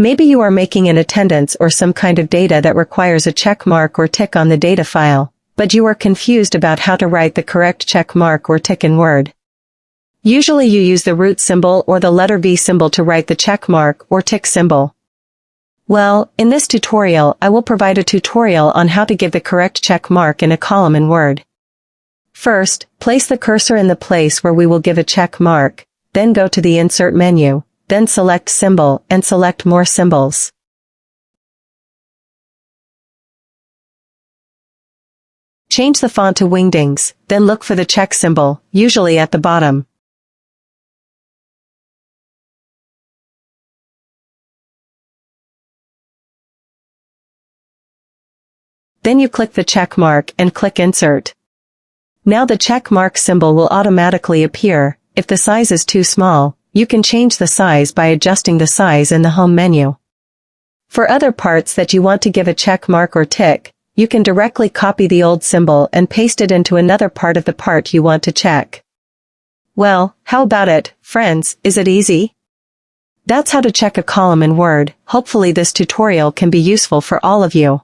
Maybe you are making an attendance or some kind of data that requires a check mark or tick on the data file, but you are confused about how to write the correct check mark or tick in Word. Usually you use the root symbol or the letter V symbol to write the check mark or tick symbol. Well, in this tutorial I will provide a tutorial on how to give the correct check mark in a column in Word. First, place the cursor in the place where we will give a check mark, then go to the Insert menu, then select Symbol and select More Symbols. Change the font to Wingdings, then look for the check symbol, usually at the bottom. Then you click the check mark and click Insert. Now the check mark symbol will automatically appear. If the size is too small, you can change the size by adjusting the size in the Home menu. For other parts that you want to give a check mark or tick, you can directly copy the old symbol and paste it into another part of the part you want to check. Well, how about it, friends? Is it easy? That's how to check a column in Word. Hopefully this tutorial can be useful for all of you.